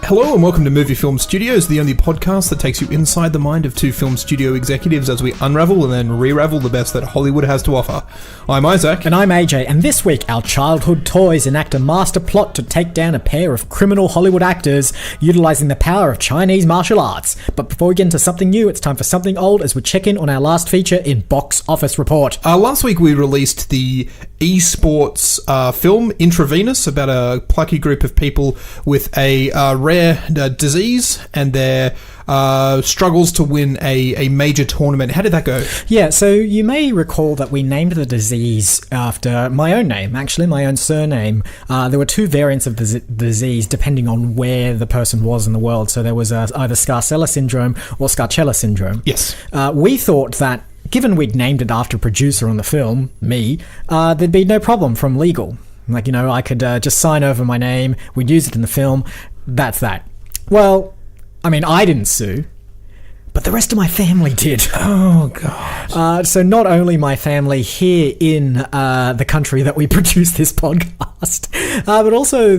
Hello and welcome to Movie Film Studios, the only podcast that takes you inside the mind of two film studio executives as we unravel and then re-ravel the best that Hollywood has to offer. I'm Isaac. And I'm AJ, and this week our childhood toys enact a master plot to take down a pair of criminal Hollywood actors utilising the power of Chinese martial arts. But before we get into something new, it's time for something old as we check in on our last feature in Box Office Report. Last week we released the esports film Intravenous about a plucky group of people with a rare disease and their struggles to win a major tournament. How did that go? Yeah, so you may recall that we named the disease after my own name, actually, my own surname. There were two variants of the disease depending on where the person was in the world. So there was either Scarcella syndrome or Scarcella syndrome. Yes. We thought that given we'd named it after a producer on the film, me, there'd be no problem from legal. Like, you know, I could just sign over my name, we'd use it in the film, that's that. Well, I mean, I didn't sue, but the rest of my family did. Oh, God. So not only my family here in the country that we produce this podcast, but also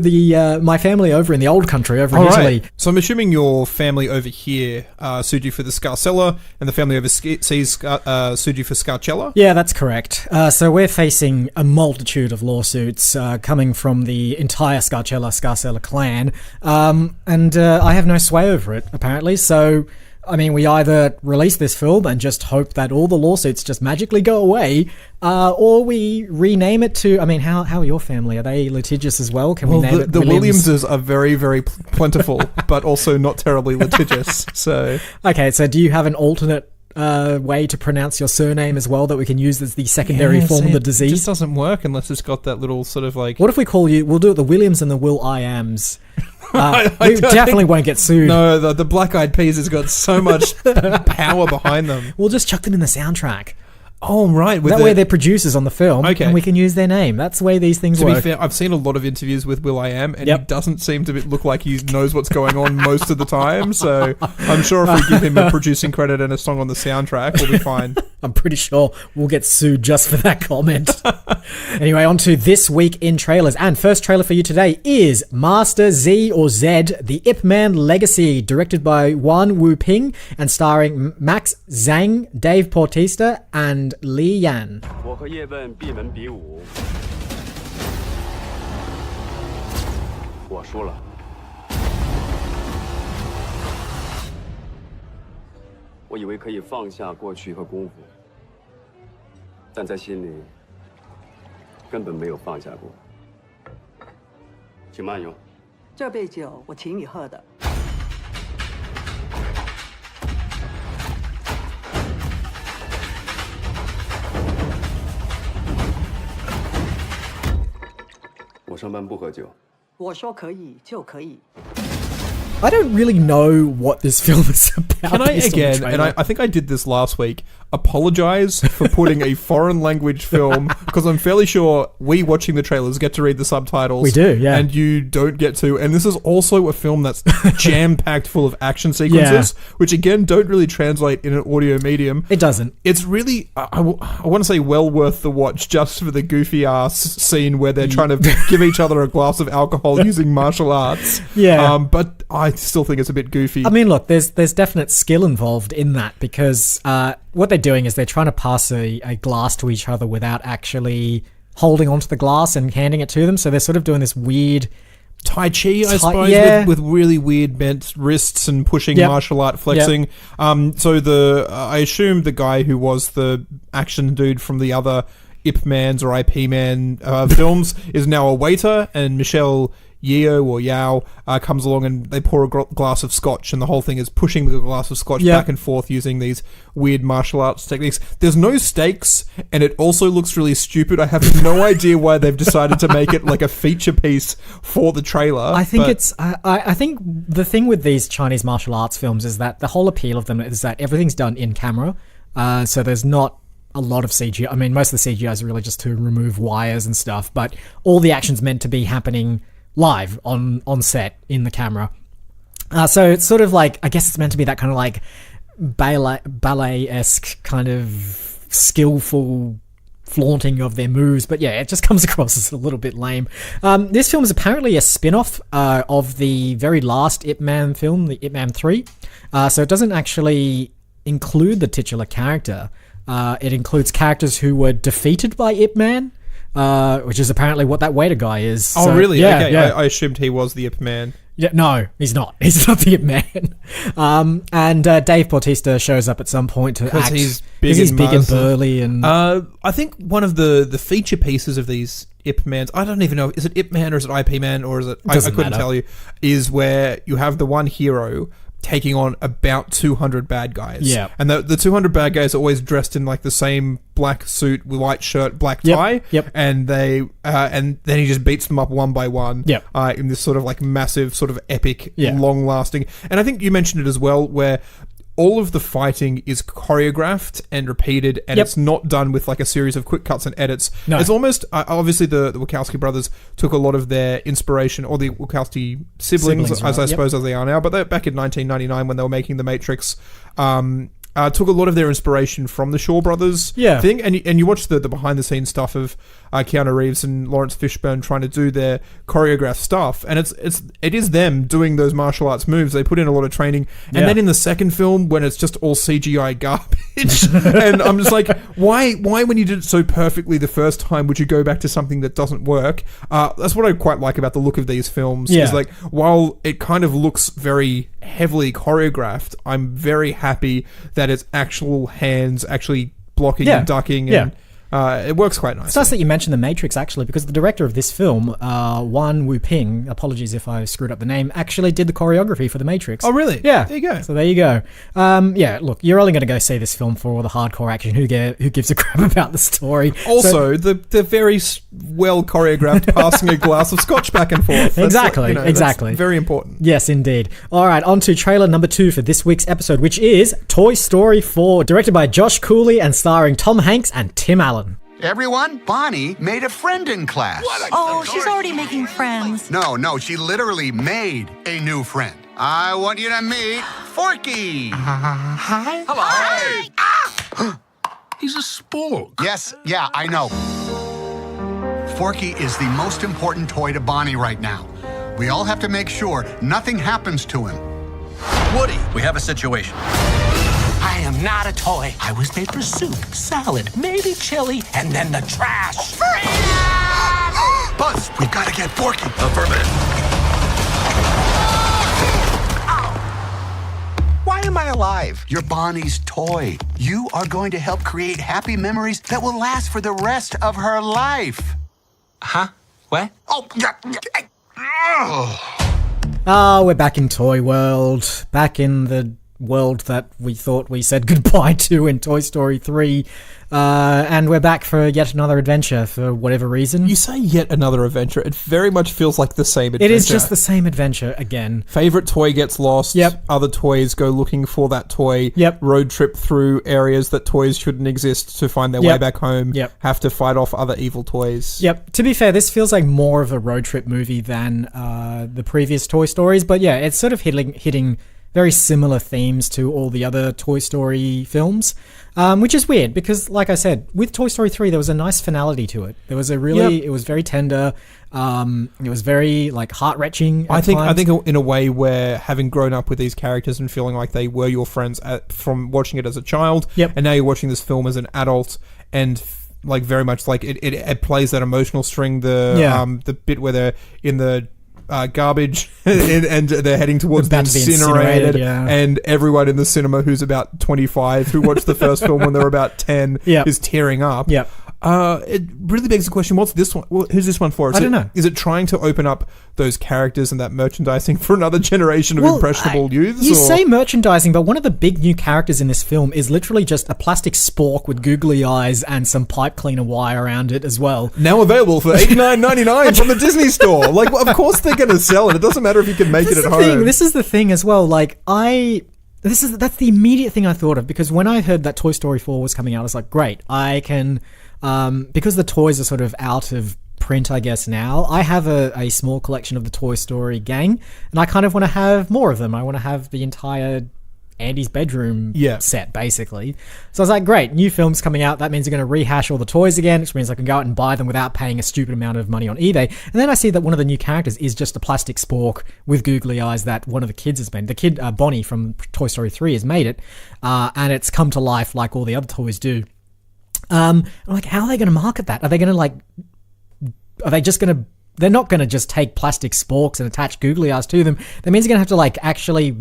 my family over in the old country, over in Italy. Right. So I'm assuming your family over here sued you for the Scarcella, and the family overseas sued you for Scarcella? Yeah, that's correct. So we're facing a multitude of lawsuits coming from the entire Scarcella clan, and I have no sway over it, apparently, so... I mean, we either release this film and just hope that all the lawsuits just magically go away, or we rename it to... I mean, how are your family? Are they litigious as well? Can we name it the Williams? Williamses are very, very plentiful, but also not terribly litigious, so... Okay, so do you have an alternate way to pronounce your surname as well that we can use as the secondary form of the disease? It just doesn't work unless it's got that little sort of like... What if we call you... We'll do it the Williams and the Will.I.Ams. We definitely won't get sued. No, the Black Eyed Peas has got so much power behind them. We'll just chuck them in the soundtrack. Oh, right. That way they're producers on the film, okay, and we can use their name. That's the way these things work. To be fair, I've seen a lot of interviews with Will.I.Am, and he doesn't seem to look like he knows what's going on most of the time, so I'm sure if we give him a producing credit and a song on the soundtrack, we'll be fine. I'm pretty sure we'll get sued just for that comment. Anyway, on to this week in trailers. And first trailer for you today is Master Z or Zed, The Ip Man Legacy, directed by Wan Wu Ping and starring Max Zhang, Dave Bautista, and Li Yan. 我和叶问闭门比武，我输了。我以为可以放下过去和功夫，但在心里根本没有放下过。请慢用。这杯酒我请你喝的。我上班不喝酒。我说可以就可以。 I don't really know what this film is about. Can I again, and I think I did this last week, apologise for putting a foreign language film, because I'm fairly sure we watching the trailers get to read the subtitles. We do, yeah. And you don't get to. And this is also a film that's jam-packed full of action sequences, which again don't really translate in an audio medium. It doesn't. It's really, I want to say well worth the watch just for the goofy-ass scene where they're trying to give each other a glass of alcohol using martial arts. Yeah. But I still think it's a bit goofy. I mean, look, there's definite skill involved in that because what they're doing is they're trying to pass a glass to each other without actually holding onto the glass and handing it to them. So they're sort of doing this weird... Tai Chi, I suppose, with really weird bent wrists and pushing martial art flexing. So I assume the guy who was the action dude from the other Ip Man's or IP Man films is now a waiter, and Michelle Yao comes along and they pour a glass of scotch, and the whole thing is pushing the glass of scotch back and forth using these weird martial arts techniques. There's no stakes, and it also looks really stupid. I have no idea why they've decided to make it like a feature piece for the trailer. I think I think the thing with these Chinese martial arts films is that the whole appeal of them is that everything's done in camera, so there's not a lot of CGI. I mean, most of the CGI is really just to remove wires and stuff, but all the action's meant to be happening live on set in the camera. So it's sort of like, I guess it's meant to be that kind of like ballet-esque kind of skillful flaunting of their moves, but yeah, it just comes across as a little bit lame. This film is apparently a spin-off of the very last Ip Man film, the Ip Man 3. So it doesn't actually include the titular character. It includes characters who were defeated by Ip Man, which is apparently what that waiter guy is. Oh, so, really? Yeah, okay, yeah. I assumed he was the Ip Man. Yeah, no, he's not. He's not the Ip Man. And Dave Bautista shows up at some point to act. He's big and and burly. And I think one of the feature pieces of these Ip Mans, I don't even know, is it Ip Man or is it IP Man or is it, I couldn't tell you, is where you have the one hero taking on about 200 bad guys. Yeah. And the 200 bad guys are always dressed in like the same black suit, white shirt, black tie. Yep. And they and then he just beats them up one by one. Yep. In this sort of like massive, sort of epic, Yeah. long lasting. And I think you mentioned it as well, where all of the fighting is choreographed and repeated, and Yep. it's not done with like a series of quick cuts and edits. No. It's almost obviously the Wachowski brothers took a lot of their inspiration, or the Wachowski siblings as right. I Yep. suppose as they are now, but they're back in 1999 when they were making The Matrix. Took a lot of their inspiration from the Shaw Brothers Yeah. thing, and you watch the behind the scenes stuff of Keanu Reeves and Lawrence Fishburne trying to do their choreographed stuff, and it is them doing those martial arts moves. They put in a lot of training, and Yeah. then in the second film when it's just all CGI garbage, and I'm just like, why when you did it so perfectly the first time would you go back to something that doesn't work? That's what I quite like about the look of these films. Yeah. Is like, while it kind of looks very heavily choreographed, I'm very happy that it's actual hands actually blocking Yeah. and ducking, Yeah. and it works quite It's nicely. nice that you mentioned The Matrix, actually, because the director of this film, Wan Wu Ping, apologies if I screwed up the name, actually did the choreography for The Matrix. Oh, really? Yeah. There you go. So there you go. Yeah, look, you're only going to go see this film for all the hardcore action. Who gives a crap about the story? Also, the very well choreographed passing a glass of scotch back and forth. That's Exactly, that's exactly. very important. Yes, indeed. All right, on to trailer number 2 for this week's episode, which is Toy Story 4, directed by Josh Cooley and starring Tom Hanks and Tim Allen. Everyone, Bonnie made a friend in class. Oh, she's already making friends. No, she literally made a new friend. I want you to meet Forky. Hi. Hello. He's a spork. Yes, yeah, I know. Forky is the most important toy to Bonnie right now. We all have to make sure nothing happens to him. Woody, we have a situation. I am not a toy. I was made for soup, salad, maybe chili, and then the trash. Buzz, we've got to get Forky. Affirmative. Why am I alive? You're Bonnie's toy. You are going to help create happy memories that will last for the rest of her life. Huh? What? Oh, yeah. We're back in Toy World, back in the world that we thought we said goodbye to in Toy Story 3, and we're back for yet another adventure for whatever reason. You say yet another adventure. It very much feels like the same adventure. It is just the same adventure again. Favorite toy gets lost. Yep. Other toys go looking for that toy. Yep. Road trip through areas that toys shouldn't exist to find their way Yep. back home. Yep. Have to fight off other evil toys. Yep. To be fair, this feels like more of a road trip movie than the previous Toy Stories, but yeah, it's sort of hitting very similar themes to all the other Toy Story films, which is weird because, like I said, with Toy Story 3, there was a nice finality to it. There was a really, Yep. it was very tender. It was very like heart-wrenching. I think times. in a way where having grown up with these characters and feeling like they were your friends from watching it as a child, Yep. and now you're watching this film as an adult, and like very much like it plays that emotional string. The bit where they're in the garbage and they're heading towards the About to be incinerated, yeah. and everyone in the cinema who's about 25 who watched the first film when they were about 10 Yep. is tearing up. Yep. It really begs the question, what's this one? Who's this one for? I don't know. Is it trying to open up those characters and that merchandising for another generation of impressionable youths? You or? say merchandising, but one of the big new characters in this film is literally just a plastic spork with googly eyes and some pipe cleaner wire around it as well. Now available for $89.99 from the Disney Store. Like, well, of course they're going to sell it. It doesn't matter if you can make it at home. This is the thing as well. Like that's the immediate thing I thought of, because when I heard that Toy Story 4 was coming out, I was like, great, I can, because the toys are sort of out of print, I guess now, I have a small collection of the Toy Story gang, and I kind of want to have more of them. I want to have the entire Andy's bedroom Yeah. set, basically. So I was like, great, new film's coming out. That means they're going to rehash all the toys again, which means I can go out and buy them without paying a stupid amount of money on eBay. And then I see that one of the new characters is just a plastic spork with googly eyes that one of the kids has made. The kid, Bonnie from Toy Story 3, has made it, and it's come to life like all the other toys do. I'm like, how are they going to market that? Are they going to are they just going to, they're not going to just take plastic sporks and attach googly eyes to them. That means you're going to have to actually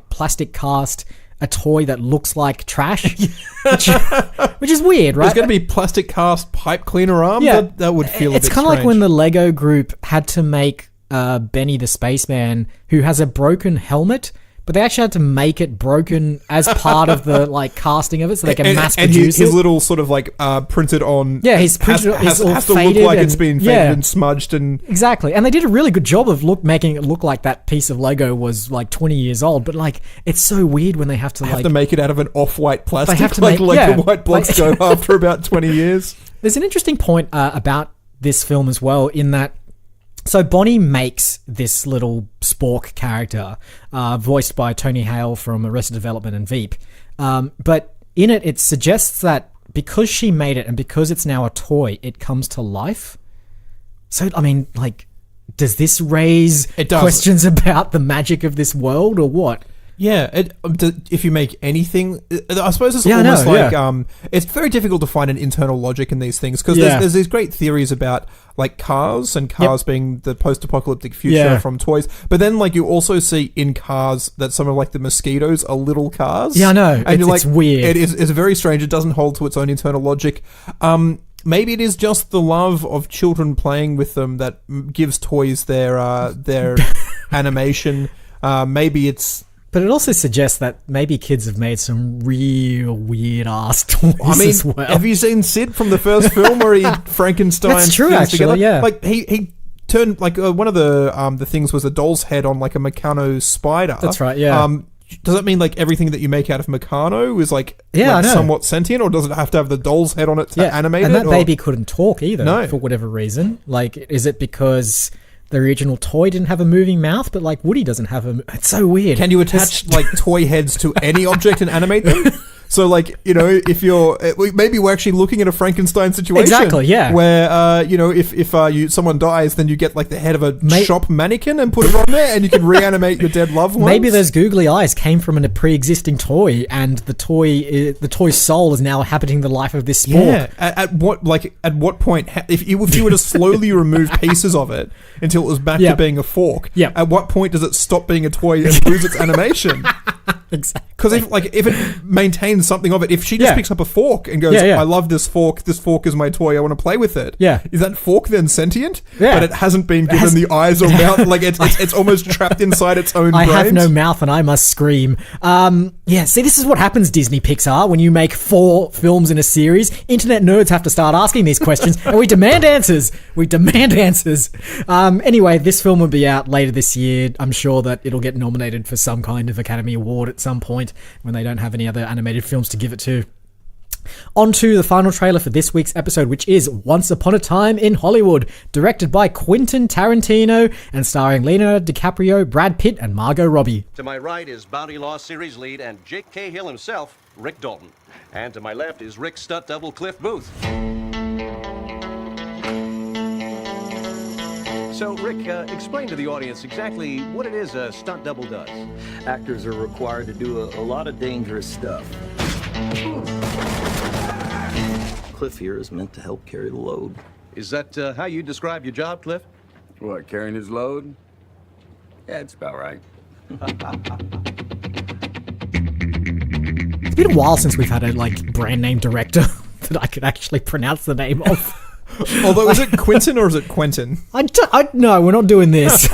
plastic cast a toy that looks like trash, which is weird, right? There's going to be plastic cast pipe cleaner arm. Yeah, that would feel. It's kind of like when the Lego Group had to make Benny the Spaceman, who has a broken helmet. But they actually had to make it broken as part of the casting of it, so they can mass produce it. And his little sort of printed on. Yeah, he's printed. Has all to faded look like it's been faded and smudged and exactly. And they did a really good job of making it look like that piece of Lego was 20 years old. But it's so weird when they have to make it out of an off-white plastic. They have to the white blocks go after about 20 years. There's an interesting point about this film as well, in that. So Bonnie makes this little spork character, voiced by Tony Hale from Arrested Development and Veep. But in it, it suggests that because she made it and because it's now a toy, it comes to life. So, I mean, does this raise questions about the magic of this world or what? Yeah, if you make anything, I suppose it's almost it's very difficult to find an internal logic in these things, because there's these great theories about Cars and Cars being the post-apocalyptic future from toys, but then you also see in Cars that some of the mosquitoes are little cars. Yeah, I know, and it's weird. It's very strange. It doesn't hold to its own internal logic. Maybe it is just the love of children playing with them that gives toys their animation. Maybe it's. But it also suggests that maybe kids have made some real weird ass toys as well. Have you seen Sid from the first film where he Frankenstein? That's true, actually. Together? Yeah, he turned one of the things was a doll's head on a Meccano spider. That's right. Yeah. Does that mean everything that you make out of Meccano is somewhat sentient, or does it have to have the doll's head on it to animate it? And that baby couldn't talk either, for whatever reason. Is it because the original toy didn't have a moving mouth, but Woody doesn't have it's so weird. Can you attach toy heads to any object and animate them? So if you're maybe we're actually looking at a Frankenstein situation, exactly, yeah, where if someone dies, then you get the head of a shop mannequin and put it on there, and you can reanimate your dead loved ones. Maybe those googly eyes came from a pre-existing toy, and the toy's soul is now inhabiting the life of this spork. Yeah. At what point, if you were to slowly remove pieces of it until it was back to being a fork, at what point does it stop being a toy and lose its animation? Exactly. Because if it maintains something of it, if she just picks up a fork and goes, I love this fork is my toy, I want to play with it. Yeah. Is that fork then sentient? Yeah. But it hasn't been given the eyes or mouth. It's almost trapped inside its own brains. I have no mouth and I must scream. See, this is what happens, Disney Pixar, when you make 4 films in a series. Internet nerds have to start asking these questions, and we demand answers. Anyway, this film will be out later this year. I'm sure that it'll get nominated for some kind of Academy Award at some point when they don't have any other animated films to give it to. On to the final trailer for this week's episode, which is Once Upon a Time in Hollywood, directed by Quentin Tarantino and starring Leonardo DiCaprio, Brad Pitt, and Margot Robbie. To my right is Bounty Law series lead and Jake Cahill himself, Rick Dalton. And to my left is Rick's stunt double, Cliff Booth. So, Rick, explain to the audience exactly what it is a stunt double does. Actors are required to do a lot of dangerous stuff. Cliff here is meant to help carry the load. Is that how you describe your job, Cliff? What, carrying his load? Yeah, it's about right. It's been a while since we've had a brand name director that I could actually pronounce the name of. Although, is it Quentin or is it Quentin? No, we're not doing this.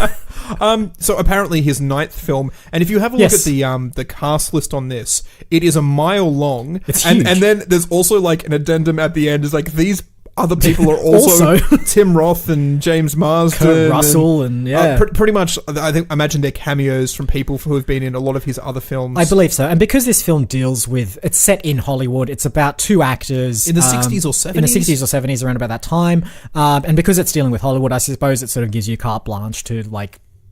So apparently his 9th film, and if you have a look at the cast list on this, it is a mile long. It's huge. And then there's also an addendum at the end. Is these other people are also Tim Roth and James Marsden, Kurt Russell, and pretty much. I imagine they're cameos from people who have been in a lot of his other films. I believe so. And because this film it's set in Hollywood, it's about 2 actors in the 60s or 70s. In the 60s or 70s, around about that time. And because it's dealing with Hollywood, I suppose it sort of gives you carte blanche to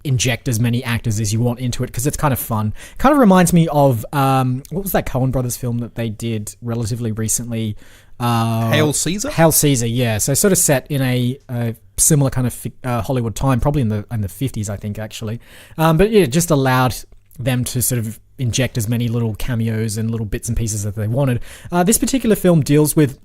inject as many actors as you want into it because it's kind of fun. Kind of reminds me of what was that Coen Brothers film that they did relatively recently? Hail Caesar? Hail Caesar, yeah. So sort of set in a similar kind of Hollywood time, probably in the 50s, I think, actually. But yeah, just allowed them to sort of inject as many little cameos and little bits and pieces that they wanted. This particular film deals with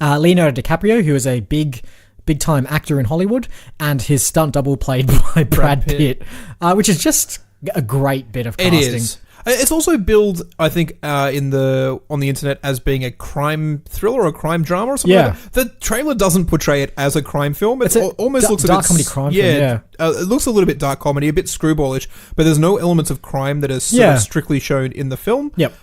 Leonardo DiCaprio, who is a big-time actor in Hollywood, and his stunt double played by Brad Pitt, which is just a great bit of casting. It is. It's also billed, I think, on the internet as being a crime thriller or a crime drama or something like that. The trailer doesn't portray it as a crime film. It almost looks a dark bit... comedy crime film, yeah. It looks a little bit dark comedy, a bit screwballish, but there's no elements of crime that are sort of strictly shown in the film. Yep.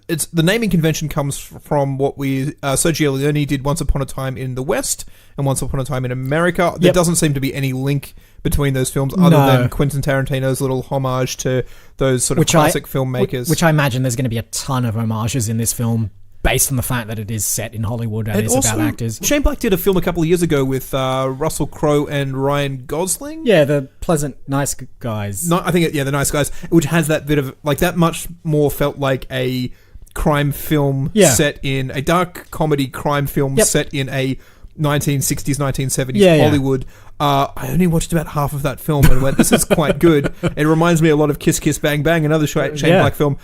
It's the naming convention comes from what Sergio Leone did Once Upon a Time in the West and Once Upon a Time in America. There doesn't seem to be any link between those films other than Quentin Tarantino's little homage to those sort of classic filmmakers. Which I imagine there's going to be a ton of homages in this film based on the fact that it is set in Hollywood and it's about actors. Shane Black did a film a couple of years ago with Russell Crowe and Ryan Gosling. Yeah, the pleasant, nice guys. I think, the nice guys, which has that bit of, like, that much more felt like a crime film set in, a dark comedy crime film set in a 1960s, 1970s Hollywood. I only watched about half of that film and went, this is quite good. It reminds me a lot of Kiss Kiss Bang Bang, another Shane Black film.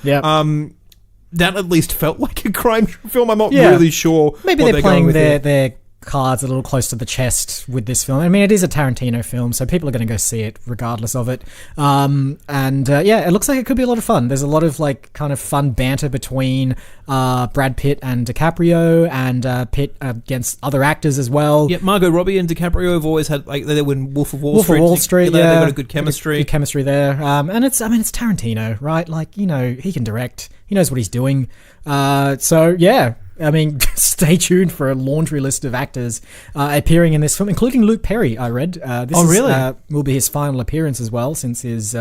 That at least felt like a crime film. I'm not really sure. Maybe they're playing their cards a little close to the chest with this film. I mean, it is a Tarantino film, so people are going to go see it regardless of it. It looks like it could be a lot of fun. There's a lot of like kind of fun banter between Brad Pitt and DiCaprio, and Pitt against other actors as well. Yeah, Margot Robbie and DiCaprio have always had, like, they were in Wolf of Wall Street. Wolf of Wall Street, they've got a good chemistry. Good chemistry there. And it's Tarantino, right? Like, you know, he can direct. He knows what he's doing. I mean, stay tuned for a laundry list of actors appearing in this film, including Luke Perry, I read. This will be his final appearance as well, since his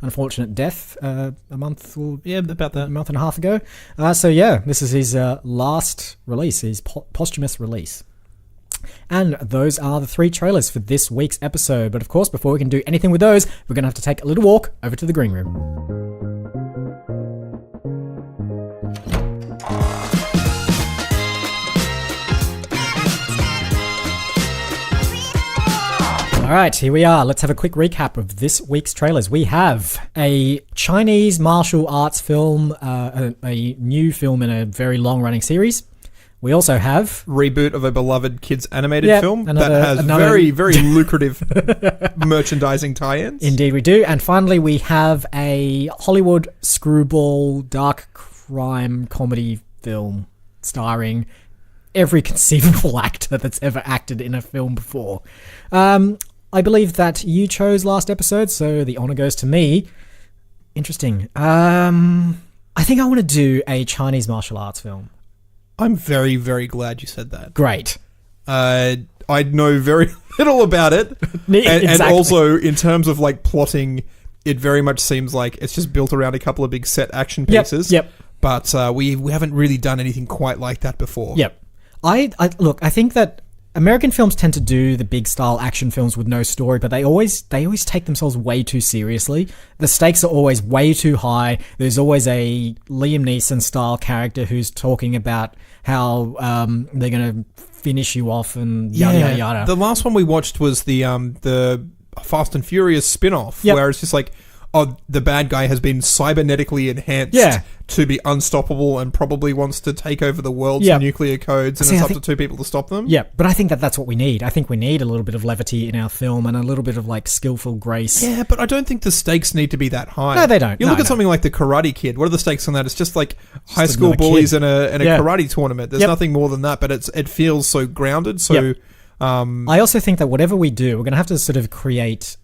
unfortunate death about a month and a half ago. This is his last release, his posthumous release. And those are the 3 trailers for this week's episode. But of course, before we can do anything with those, we're going to have to take a little walk over to the green room. Alright, here we are. Let's have a quick recap of this week's trailers. We have a Chinese martial arts film, a new film in a very long-running series. We also have... reboot of a beloved kids animated film that has very, very lucrative merchandising tie-ins. Indeed we do. And finally we have a Hollywood screwball dark crime comedy film starring every conceivable actor that's ever acted in a film before. I believe that you chose last episode, so the honor goes to me. Interesting. I think I want to do a Chinese martial arts film. I'm very, very glad you said that. Great. I know very little about it. And also, in terms of like plotting, it very much seems like it's just built around a couple of big set action pieces. Yep. But we haven't really done anything quite like that before. Yep. I think that American films tend to do the big style action films with no story, but they always take themselves way too seriously. The stakes are always way too high. There's always a Liam Neeson style character who's talking about how they're going to finish you off and yada yada yada. The last one we watched was the Fast and Furious spin-off, where it's just like, oh, the bad guy has been cybernetically enhanced to be unstoppable and probably wants to take over the world's nuclear codes, and it's up to 2 people to stop them. Yeah, but I think that's what we need. I think we need a little bit of levity in our film and a little bit of like skillful grace. Yeah, but I don't think the stakes need to be that high. No, they don't. You look at something like The Karate Kid. What are the stakes on that? It's just like high school bullies in a karate tournament. There's nothing more than that, but it feels so grounded. So I also think that whatever we do, we're going to have to sort of create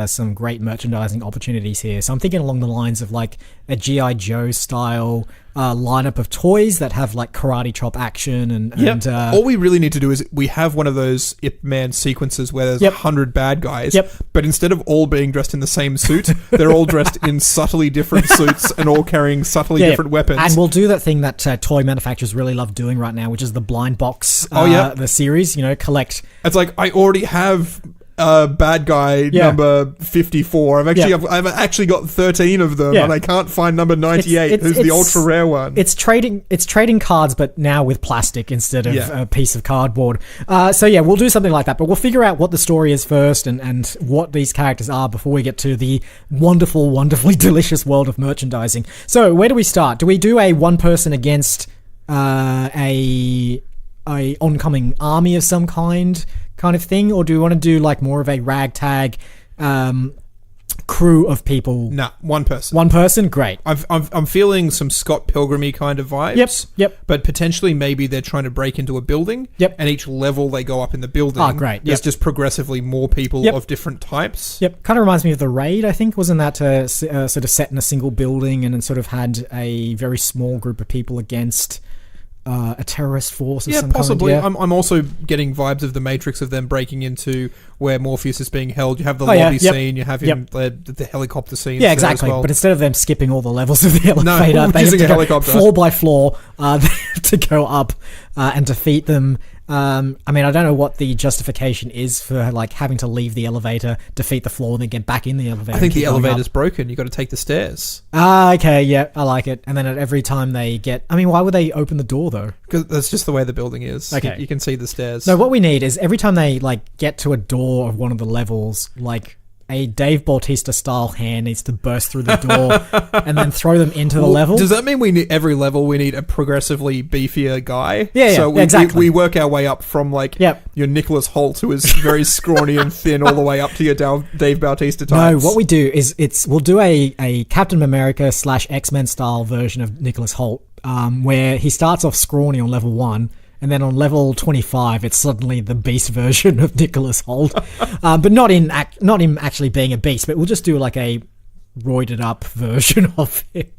some great merchandising opportunities here. So I'm thinking along the lines of like a G.I. Joe style lineup of toys that have like karate chop action and all we really need to do is we have one of those Ip Man sequences where there's 100 bad guys, but instead of all being dressed in the same suit, they're all dressed in subtly different suits and all carrying subtly different weapons. And we'll do that thing that toy manufacturers really love doing right now, which is the blind box the series, collect. It's like, I already have bad guy number 54. I've actually got 13 of them, and I can't find number 98, who's the ultra rare one. It's trading cards, but now with plastic instead of a piece of cardboard. So we'll do something like that, but we'll figure out what the story is first and what these characters are before we get to the wonderful, wonderfully delicious world of merchandising. So where do we start? Do we do a one person against a oncoming army of some kind of thing, or do we want to do like more of a ragtag crew of people? Nah, one person. One person, great. I'm feeling some Scott Pilgrim-y kind of vibes. Yep. But potentially maybe they're trying to break into a building. Yep. And each level they go up in the building. Oh, great. There's just progressively more people of different types. Yep. Kind of reminds me of The Raid, I think. Wasn't that sort of set in a single building and then sort of had a very small group of people against a terrorist force of some possibly. kind? I'm also getting vibes of the Matrix, of them breaking into where Morpheus is being held. You have the lobby scene, you have him the helicopter scene. Yeah, exactly. But instead of them skipping all the levels of the elevator, they have using to a helicopter floor by floor. They have to go up and defeat them. I mean, I don't know what the justification is for like having to leave the elevator, defeat the floor, and then get back in the elevator. I think the elevator's broken. You got to take the stairs. Okay, yeah, I like it. And then at every time they get, I mean, why would they open the door though? Because that's just the way the building is. Okay, you can see the stairs. No, what we need is every time they like get to a door of one of the levels, like a Dave Bautista style hand needs to burst through the door and then throw them into the level. Does that mean we need every level we need a progressively beefier guy? Yeah, so exactly. We work our way up from like your Nicholas Hoult, who is very scrawny and thin, all the way up to your Dave Bautista types. No, what we do is we'll do a Captain America / X-Men style version of Nicholas Hoult, where he starts off scrawny on level 1. And then on level 25, it's suddenly the beast version of Nicholas Hoult. But not him actually being a beast, but we'll just do like a roided up version of him.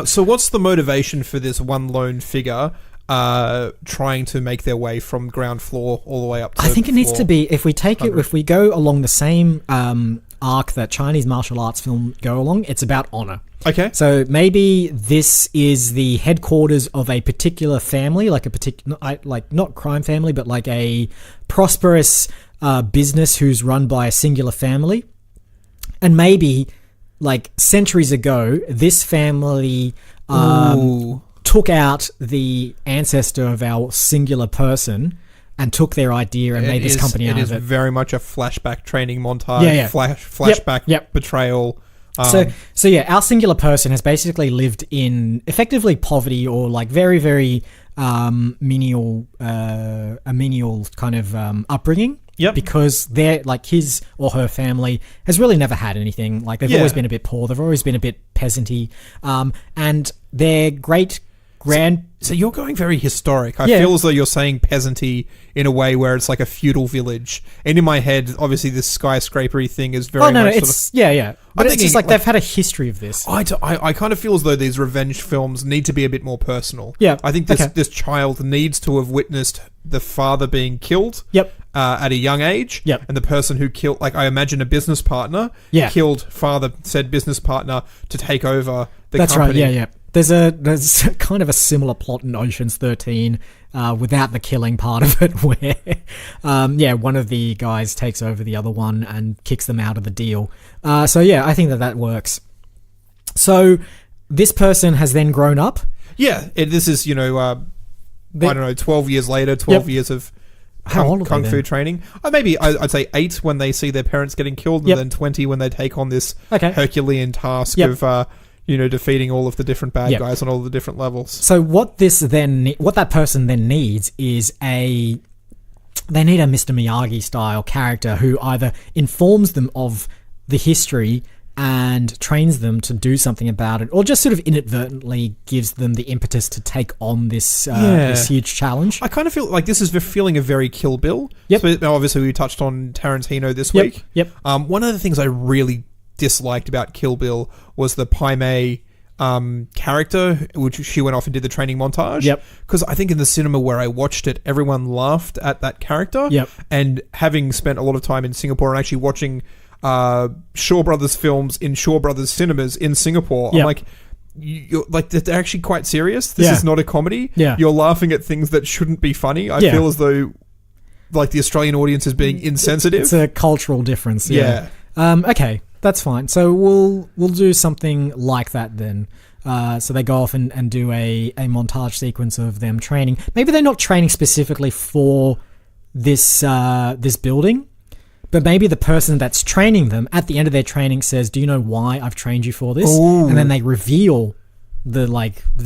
So what's the motivation for this one lone figure trying to make their way from ground floor all the way up to I think it needs to be, if we go along the same arc that Chinese martial arts film go along, it's about honor. Okay. So maybe this is the headquarters of a particular family, like a particular, like not crime family, but like a prosperous business who's run by a singular family. And maybe like centuries ago, this family took out the ancestor of our singular person and took their idea and made this company out of it. It is very much a flashback training montage, flashback betrayal. So yeah, our singular person has basically lived in effectively poverty or like very, very menial kind of upbringing. Yep. Because they're like his or her family has really never had anything. Like they've always been a bit poor. They've always been a bit peasanty. And their So you're going very historic. I feel as though you're saying peasanty in a way where it's like a feudal village. And in my head, obviously, this skyscrapery thing is very much But it's just like they've had a history of this. I kind of feel as though these revenge films need to be a bit more personal. Yeah. I think this child needs to have witnessed the father being killed. Yep. At a young age. Yep. And the person who killed, like I imagine a business partner, killed said business partner to take over the company. That's right, yeah. There's kind of a similar plot in Ocean's 13 without the killing part of it where, one of the guys takes over the other one and kicks them out of the deal. I think that works. So this person has then grown up? Yeah, this is, I don't know, 12 years later, 12 years of kung fu training. Maybe I'd say 8 when they see their parents getting killed, and then 20 when they take on this Herculean task of... defeating all of the different bad guys on all the different levels. So what that person then needs is they need a Mr. Miyagi style character who either informs them of the history and trains them to do something about it, or just sort of inadvertently gives them the impetus to take on this huge challenge. I kind of feel like this is feeling a very Kill Bill. Yep. So obviously we touched on Tarantino this week. Yep. One of the things I really disliked about Kill Bill was the Pai Mei character, which she went off and did the training montage. Yep. Because I think in the cinema where I watched it, everyone laughed at that character. Yep. And having spent a lot of time in Singapore and actually watching Shaw Brothers films in Shaw Brothers cinemas in Singapore, I'm like, you're like, they're actually quite serious. This is not a comedy. Yeah. You're laughing at things that shouldn't be funny. I feel as though like the Australian audience as being insensitive. It's a cultural difference. Yeah. Okay, that's fine. So we'll do something like that then. So they go off and do a montage sequence of them training. Maybe they're not training specifically for this building, but maybe the person that's training them at the end of their training says, "Do you know why I've trained you for this?" Ooh. And then they reveal the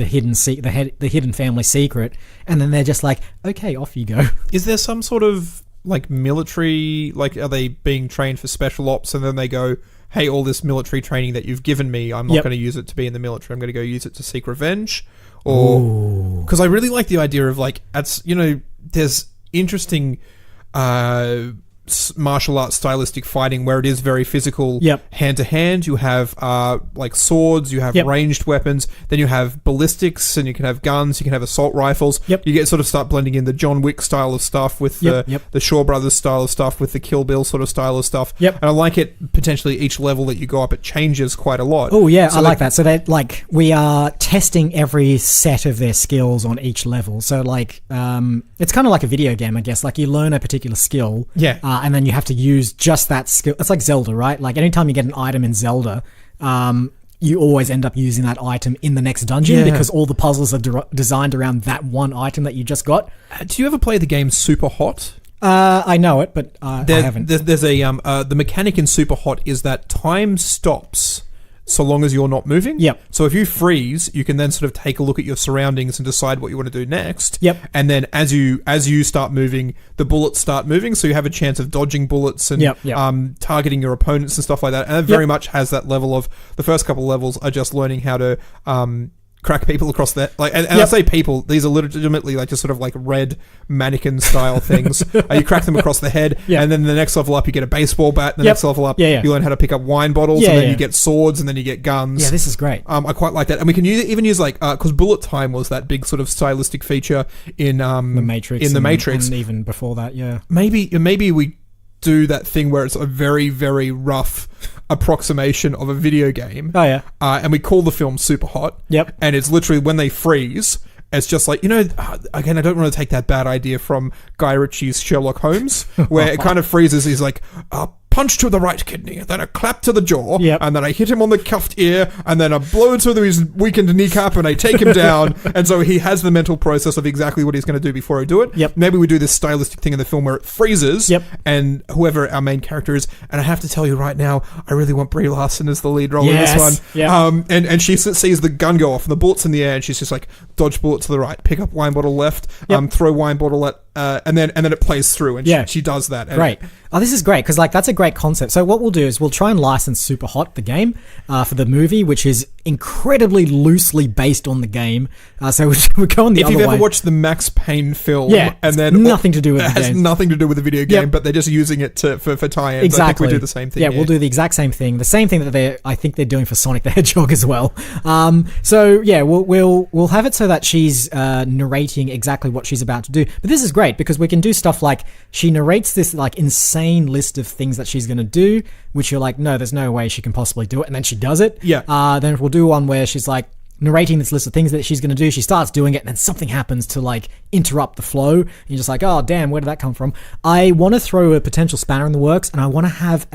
hidden family secret, and then they're just like, "Okay, off you go." Is there some sort of like military, like are they being trained for special ops, and then they go, "Hey, all this military training that you've given me, I'm not going to use it to be in the military. I'm going to go use it to seek revenge." Or because I really like the idea of like, there's interesting martial arts stylistic fighting where it is very physical, hand to hand. You have like swords, you have ranged weapons, then you have ballistics, and you can have guns, you can have assault rifles. You get sort of start blending in the John Wick style of stuff with the Shaw Brothers style of stuff with the Kill Bill sort of style of stuff. And I like it. Potentially each level that you go up, it changes quite a lot. Oh yeah, so I like that. So that like we are testing every set of their skills on each level. So like it's kind of like a video game, I guess. Like you learn a particular skill, and then you have to use just that skill. It's like Zelda, right? Like anytime you get an item in Zelda, you always end up using that item in the next dungeon because all the puzzles are designed around that one item that you just got. Do you ever play the game Superhot? I know it, but I haven't. There's a the mechanic in Superhot is that time stops so long as you're not moving. So if you freeze, you can then sort of take a look at your surroundings and decide what you want to do next. And then as you start moving, the bullets start moving, so you have a chance of dodging bullets and targeting your opponents and stuff like that. And it very much has that level of the first couple of levels are just learning how to crack people across that, like, and I say people, these are legitimately like just sort of like red mannequin style things. You crack them across the head, and then the next level up you get a baseball bat. The next level up you learn how to pick up wine bottles, and then you get swords, and then you get guns. Yeah, this is great. I quite like that, and we can even use like because bullet time was that big sort of stylistic feature in the Matrix, and even before that. Maybe we do that thing where it's a very, very rough approximation of a video game. And we call the film Superhot. And it's literally when they freeze, it's just like, again, I don't want to take that bad idea from Guy Ritchie's Sherlock Holmes, where it kind of freezes. He's like, punch to the right kidney, then a clap to the jaw, and then I hit him on the cuffed ear, and then a blow to his weakened kneecap, and I take him down. And so he has the mental process of exactly what he's going to do before I do it. Maybe we do this stylistic thing in the film where it freezes, and whoever our main character is, and I have to tell you right now, I really want Brie Larson as the lead role in this one. And she sees the gun go off, and the bullet's in the air, and she's just like, dodge bullet to the right, pick up wine bottle left, throw wine bottle at, and then it plays through, and she does that. Great. Oh, this is great, because like that's a great concept. So what we'll do is we'll try and license Superhot, the game, for the movie, which is incredibly loosely based on the game. So we're going the other way. If you've ever watched the Max Payne film, and then nothing to do with it has nothing to do with the video game, but they're just using it for tie-ins. Exactly. I think we do the same thing. Yeah, we'll do the exact same thing. The same thing that I think they're doing for Sonic the Hedgehog as well. So yeah, we'll have it so that she's narrating exactly what she's about to do. But this is great because we can do stuff like she narrates this like insane list of things that she's going to do, which you're like, no, there's no way she can possibly do it, and then she does it. Then we'll do one where she's like narrating this list of things that she's going to do. She starts doing it, and then something happens to like interrupt the flow. And you're just like, oh damn, where did that come from? I want to throw a potential spanner in the works, and I want to have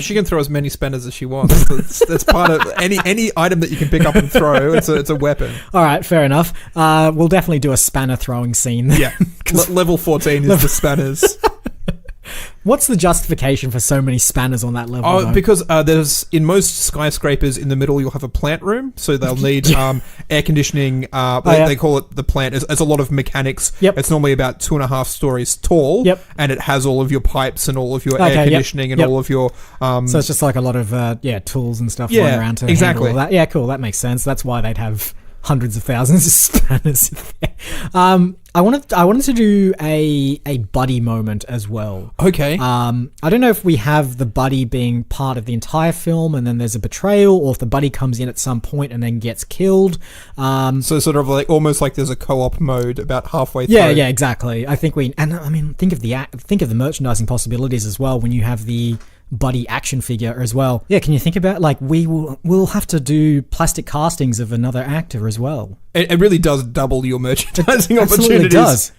she can throw as many spanners as she wants. That's part of any item that you can pick up and throw. It's a weapon. All right, fair enough. We'll definitely do a spanner throwing scene. Level 14 is the spanners. What's the justification for so many spanners on that level? Because there's in most skyscrapers in the middle you'll have a plant room, so they'll need air conditioning. They call it the plant. It's a lot of mechanics. It's normally about 2.5 stories tall, and it has all of your pipes and all of your air conditioning and all of your. So it's just like a lot of tools and stuff going around to handle all that. Yeah, cool. That makes sense. That's why they'd have hundreds of thousands of spanners in there. I wanted to do a buddy moment as well. Okay. I don't know if we have the buddy being part of the entire film and then there's a betrayal, or if the buddy comes in at some point and then gets killed. So sort of like almost like there's a co-op mode about halfway through. Yeah, exactly. I think think of the merchandising possibilities as well when you have the buddy action figure as well. Yeah, can you think about like we'll have to do plastic castings of another actor as well. It really does double your merchandising opportunities. It does.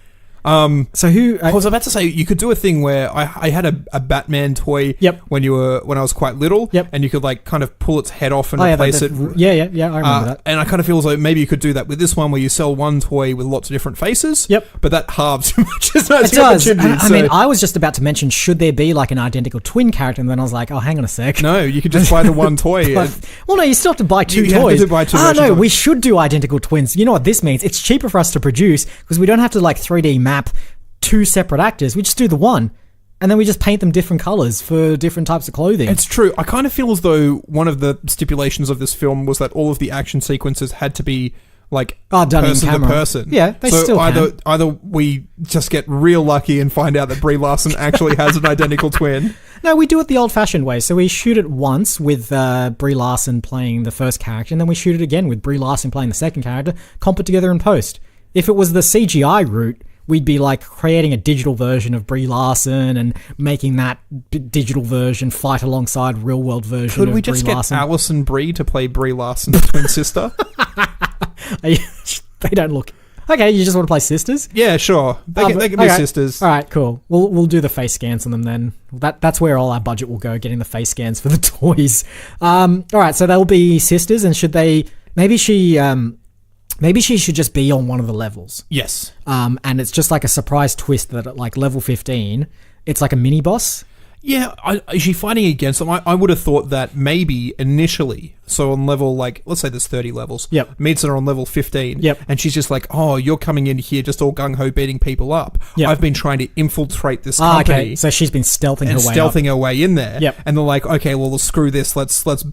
So who? I was about to say you could do a thing where I had a Batman toy when I was quite little, and you could like kind of pull its head off and replace it. Yeah, I remember that. And I kind of feel as though maybe you could do that with this one, where you sell one toy with lots of different faces. But that halves too much. It does. I mean, I was just about to mention, should there be like an identical twin character, and then I was like, oh, hang on a sec. No, you could just buy the one toy. Well, no, you still have to buy two toys. You have to buy two. No, we should do identical twins. You know what this means? It's cheaper for us to produce because we don't have to like 3D map two separate actors. We just do the one, and then we just paint them different colors for different types of clothing. It's true. I kind of feel as though one of the stipulations of this film was that all of the action sequences had to be like done person in camera. to person. Yeah, they still can. Either we just get real lucky and find out that Brie Larson actually has an identical twin. No, we do it the old-fashioned way. So we shoot it once with Brie Larson playing the first character, and then we shoot it again with Brie Larson playing the second character, comp it together in post. If it was the CGI route, we'd be like creating a digital version of Brie Larson and making that digital version fight alongside real-world version of Brie Larson. Could we just get Alison Brie to play Brie Larson's twin sister? They don't look... Okay, you just want to play sisters? Yeah, sure. They can be sisters. All right, cool. We'll do the face scans on them then. That's where all our budget will go, getting the face scans for the toys. All right, so they'll be sisters, and should they... Maybe she should just be on one of the levels. Yes. And it's just like a surprise twist that at like level 15, it's like a mini boss. Yeah, is she fighting against them? I would have thought that maybe initially, so on level, like, let's say there's 30 levels. Meets her on level 15. And she's just like, oh, you're coming in here just all gung-ho beating people up. I've been trying to infiltrate this company. Okay, so she's been stealthing her way in there. And they're like, okay, well, screw this, let's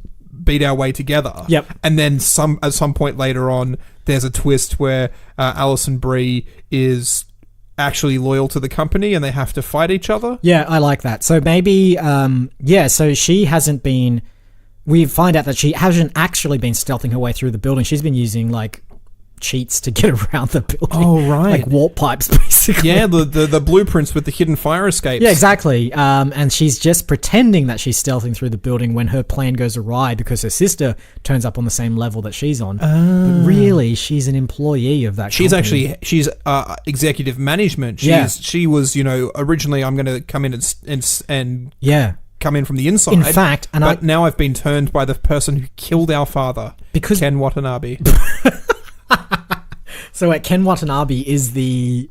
beat our way together. And then at some point later on, there's a twist where Alison Brie is actually loyal to the company and they have to fight each other. Yeah, I like that. So maybe, so she hasn't been... We find out that she hasn't actually been stealthing her way through the building. She's been using, like, cheats to get around the building. Oh, right. Like warp pipes, basically. Yeah, the blueprints with the hidden fire escapes. Yeah, exactly. And she's just pretending that she's stealthing through the building when her plan goes awry because her sister turns up on the same level that she's on. But really, she's an employee of that company. She's executive management. She was, originally I'm going to come in and come in from the inside. In fact, now I've been turned by the person who killed our father, Ken Watanabe. So Ken Watanabe is the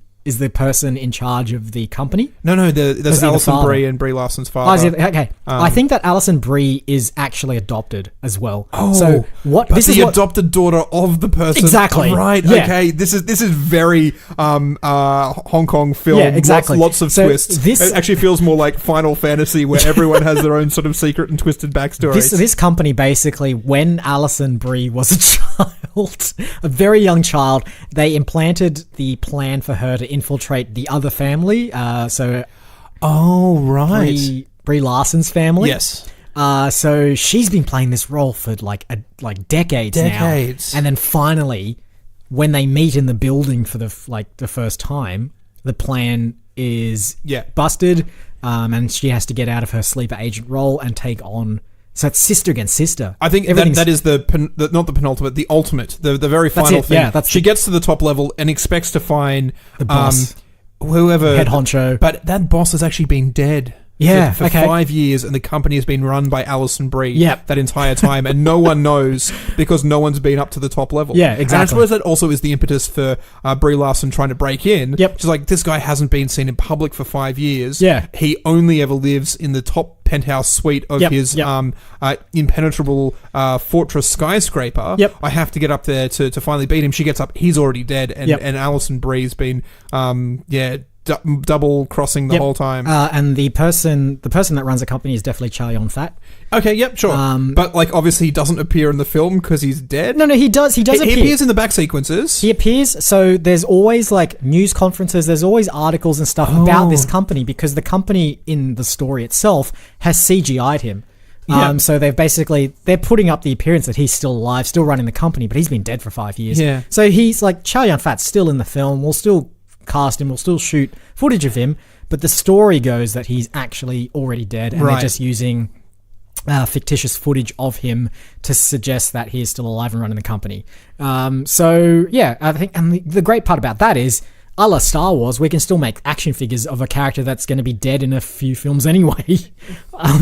person in charge of the company? No, there's Alison Brie and Brie Larson's father. Okay. I think that Alison Brie is actually adopted as well. Oh, so what? But adopted daughter of the person. Exactly. Right. Yeah. Okay. This is very Hong Kong film. Yeah, exactly. Lots of twists. It actually feels more like Final Fantasy, where everyone has their own sort of secret and twisted backstories. This company basically, when Alison Brie was a child, a very young child, they implanted the plan for her to infiltrate the other family. Brie Larson's family. Yes. So she's been playing this role for like decades now. And then finally, when they meet in the building for the first time, the plan is busted, and she has to get out of her sleeper agent role and take on. So it's sister against sister. I think that is not the penultimate, the ultimate, the very final thing. Yeah, she gets to the top level and expects to find the boss, whoever head honcho. But that boss has actually been dead. Yeah, for 5 years, and the company has been run by Alison Brie that entire time, and no one knows because no one's been up to the top level. Yeah, exactly. And I suppose that also is the impetus for Brie Larson trying to break in. She's like, this guy hasn't been seen in public for 5 years. Yeah. He only ever lives in the top penthouse suite of his impenetrable fortress skyscraper. I have to get up there to finally beat him. She gets up, he's already dead, and Alison Brie's been double crossing the whole time. And the person that runs the company is definitely Chow Yun-fat. Okay, yep, sure. But obviously he doesn't appear in the film because he's dead. No, he does. He appear. He appears in the back sequences. He appears. So there's always news conferences. There's always articles and stuff about this company because the company in the story itself has CGI'd him. So they're putting up the appearance that he's still alive, still running the company, but he's been dead for 5 years. Yeah. So he's Chow Yun-fat's still in the film. We'll still cast him, we'll still shoot footage of him, but the story goes that he's actually already dead, and they're just using fictitious footage of him to suggest that he is still alive and running the company. I think, and the great part about that is, a la Star Wars, we can still make action figures of a character that's going to be dead in a few films anyway. We'll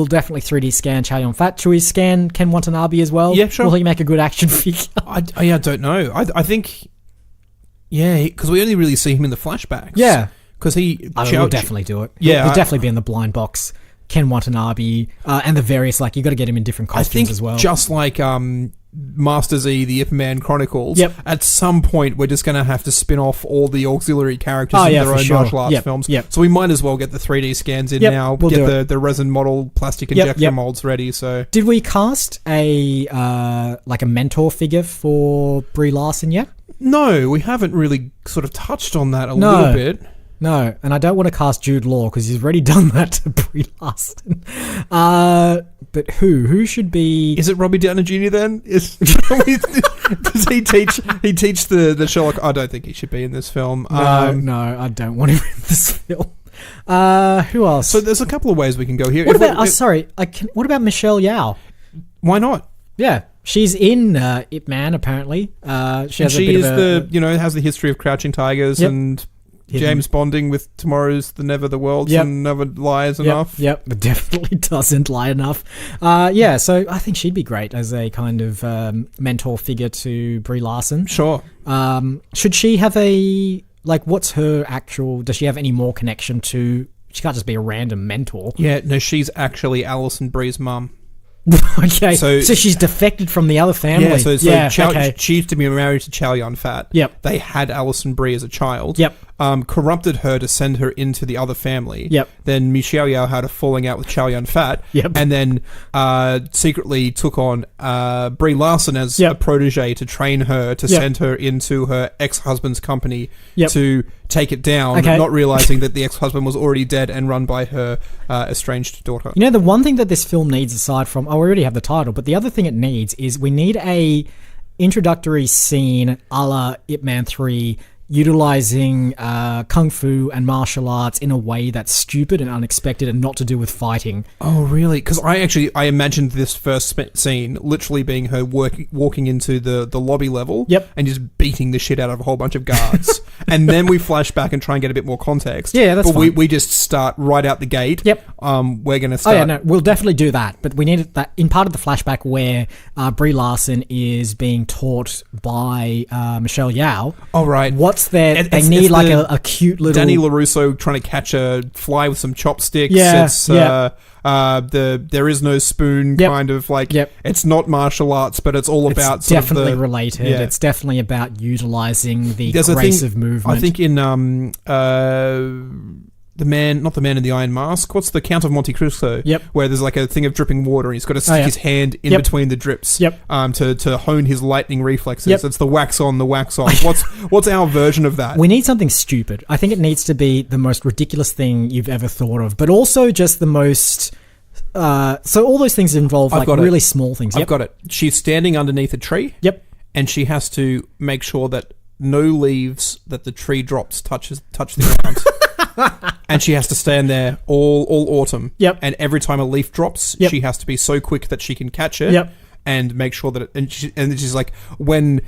definitely 3D scan Chow Yun-fat. Should we scan Ken Watanabe as well? Yeah, sure. Will he make a good action figure? I don't know. I think, because we only really see him in the flashbacks. Yeah. Because we'll definitely do it. Yeah. He'll definitely be in the blind box. Ken Watanabe, and the various, you got to get him in different costumes as well. Just like Master Z, the Ip Man Chronicles, at some point we're just going to have to spin off all the auxiliary characters in their own martial arts films. So we might as well get the 3D scans in now, get the resin model plastic injection molds ready. So did we cast a mentor figure for Brie Larson yet? No, we haven't really sort of touched on that a little bit. No, and I don't want to cast Jude Law because he's already done that to Brie Larson. But who should be? Is it Robbie Downey Jr. then? Does he teach the Sherlock? I don't think he should be in this film. No, I don't want him in this film. Who else? So there's a couple of ways we can go here. What about? What about Michelle Yeoh? Why not? Yeah. She's in Ip Man apparently. She has the history of Crouching Tigers and James Bonding with Tomorrow's the Never the World's and Never Lies Enough. Yep, it definitely doesn't lie enough. So I think she'd be great as a kind of mentor figure to Brie Larson. Sure. Should she have what's her actual, does she have any more connection to, she can't just be a random mentor. Yeah, no, she's actually Alison Brie's mum. Okay, so she's defected from the other family. Yeah, she used to be married to Chow Yun-fat. Yep. They had Alison Brie as a child. Yep. Corrupted her to send her into the other family. Yep. Then Michelle Yeoh had a falling out with Chow Yun-fat. Yep. And then secretly took on Brie Larson as a protege to train her to send her into her ex-husband's company to take it down, not realizing that the ex-husband was already dead and run by her estranged daughter. You know, the one thing that this film needs, aside from, we already have the title, but the other thing it needs is we need a introductory scene a la Ip Man 3, utilizing kung fu and martial arts in a way that's stupid and unexpected and not to do with fighting. Oh, really? Because I imagined this first scene literally being her walking into the lobby level and just beating the shit out of a whole bunch of guards. And then we flash back and try and get a bit more context. Yeah, that's fine. We just start right out the gate. Yep. We're going to start... Oh, yeah, no, we'll definitely do that. But we need that in part of the flashback where Brie Larson is being taught by Michelle Yeoh. Oh, right. They need a cute little... Danny LaRusso trying to catch a fly with some chopsticks. There is no spoon kind of it's not martial arts, but it's all about it's definitely related. Yeah. It's definitely about utilizing the grace of movement. I think in the man in the Iron Mask. What's the Count of Monte Cristo? Yep. Where there's like a thing of dripping water, and he's got to stick his hand in between the drips. Yep. To hone his lightning reflexes. Yep. It's the wax on, the wax off. What's our version of that? We need something stupid. I think it needs to be the most ridiculous thing you've ever thought of, but also just the most. So all those things involve really small things. I've got it. She's standing underneath a tree. Yep. And she has to make sure that no leaves that the tree drops touch the ground. And she has to stand there all autumn. Yep. And every time a leaf drops, she has to be so quick that she can catch it. Yep. And make sure that it, and she's like, whenever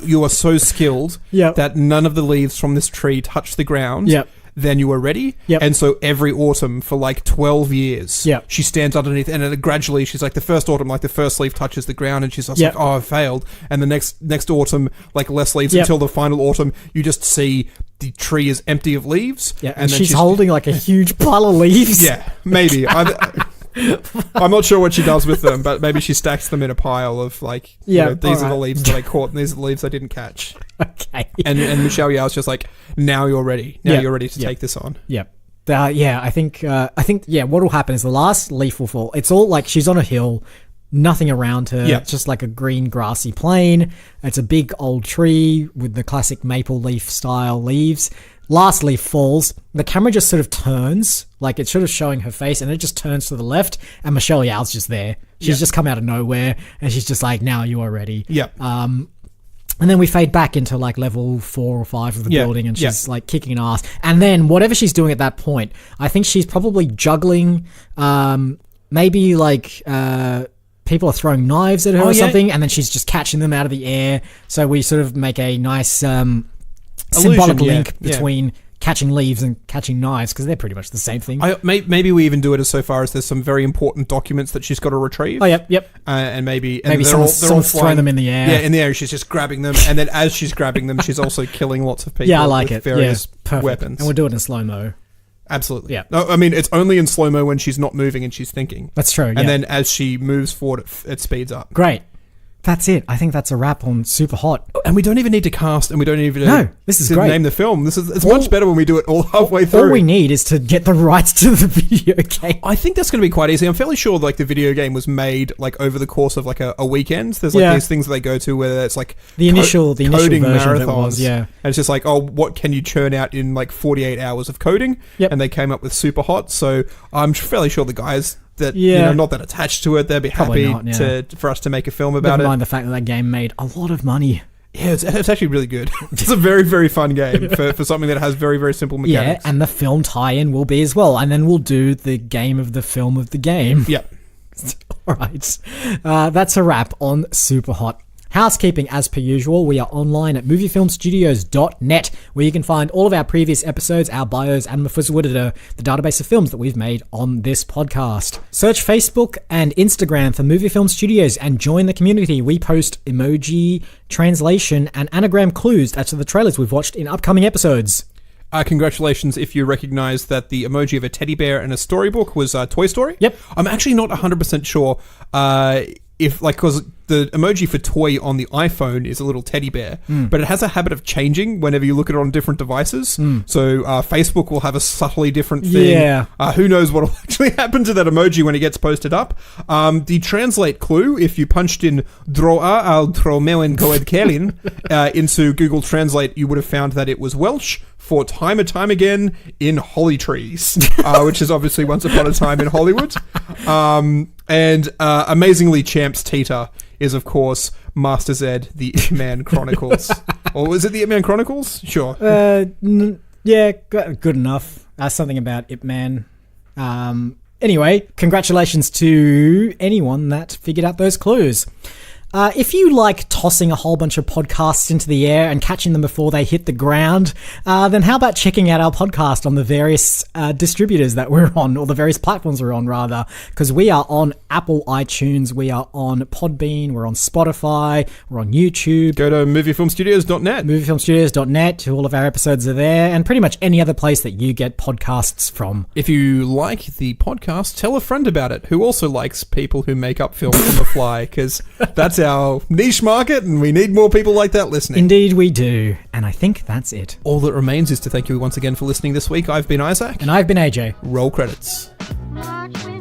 you are so skilled that none of the leaves from this tree touch the ground, then you are ready. Yep. And so every autumn for 12 years, she stands underneath, and then gradually she's like, the first autumn, the first leaf touches the ground, and she's just like, oh, I failed. And the next autumn, less leaves until the final autumn, you just see the tree is empty of leaves. Yeah, and she's holding a huge pile of leaves. Yeah, maybe. I'm not sure what she does with them, but maybe she stacks them in a pile of these are the leaves that I caught, and these are the leaves I didn't catch. Okay. And Michelle Yeoh's just like, now you're ready. Now you're ready to take this on. Yep. I think what will happen is the last leaf will fall. It's all she's on a hill, nothing around her. Yep. It's just a green grassy plain. It's a big old tree with the classic maple leaf style leaves. Last leaf falls. The camera just sort of turns, it's sort of showing her face, and it just turns to the left, and Michelle Yeoh's just there. She's just come out of nowhere, and she's just like, now you are ready. Yep. And then we fade back into level 4 or 5 of the building, and she's kicking an ass. And then whatever she's doing at that point, I think she's probably juggling, maybe people are throwing knives at her or something, and then she's just catching them out of the air. So we sort of make a nice symbolic link between catching leaves and catching knives, because they're pretty much the same thing. Maybe we even do it as so far as there's some very important documents that she's got to retrieve. Oh, yep. And maybe someone's throwing them in the air. Yeah, in the air. She's just grabbing them, and then as she's grabbing them, she's also killing lots of people. Yeah, I like with it. Various Perfect. weapons, and we'll do it in slow-mo. Absolutely. Yeah. No, I mean, it's only in slow-mo when she's not moving and she's thinking. That's true. And then as she moves forward, it speeds up. Great. That's it. I think that's a wrap on Superhot. And we don't even need to cast, and we don't even this is great. Name the film. It's much better when we do it all halfway through. All we need is to get the rights to the video game. I think that's going to be quite easy. I'm fairly sure like the video game was made like over the course of like a weekend. There's like these things that they go to where it's like the initial coding version marathons. Of it was, And it's just like, oh, what can you churn out in like 48 hours of coding? Yep. And they came up with Superhot. So I'm fairly sure the guys that not that attached to it, they'd be Probably happy for us to make a film about Never it. mind the fact that game made a lot of money. Yeah, it's actually really good. It's a very, very fun game for something that has very, very simple mechanics. Yeah, and the film tie-in will be as well. And then we'll do the game of the film of the game. Yeah. All right. That's a wrap on Superhot. Housekeeping as per usual, we are online at moviefilmstudios.net, where you can find all of our previous episodes, our bios, and the database of films that we've made on this podcast. Search Facebook and Instagram for Movie Film Studios and join the community. We post emoji, translation, and anagram clues as to the trailers we've watched in upcoming episodes. Congratulations if you recognize that the emoji of a teddy bear in a storybook was Toy Story. Yep. I'm actually not 100% sure because the emoji for toy on the iPhone is a little teddy bear, but it has a habit of changing whenever you look at it on different devices. So Facebook will have a subtly different thing. Yeah. Who knows what will actually happen to that emoji when it gets posted up. The translate clue, if you punched in droa al tromeuen coed kelin into Google Translate, you would have found that it was Welsh for time and time again in holly trees, which is obviously Once Upon a Time in Hollywood. And amazingly, Champs Teeter is, of course, Master Zed, the Ip Man Chronicles. Or was it the Ip Man Chronicles? Sure. Yeah, good enough. Something about Ip Man. Anyway, congratulations to anyone that figured out those clues. If you like tossing a whole bunch of podcasts into the air and catching them before they hit the ground, then how about checking out our podcast on the various distributors that we're on, or the various platforms we're on, rather, because we are on Apple iTunes, we are on Podbean, we're on Spotify, we're on YouTube. Go to moviefilmstudios.net. Moviefilmstudios.net, all of our episodes are there, and pretty much any other place that you get podcasts from. If you like the podcast, tell a friend about it who also likes people who make up films on the fly, because that's our niche market and we need more people like that listening. Indeed we do. And I think that's it. All that remains is to thank you once again for listening this week. I've been Isaac. And I've been AJ. Roll credits. Watch me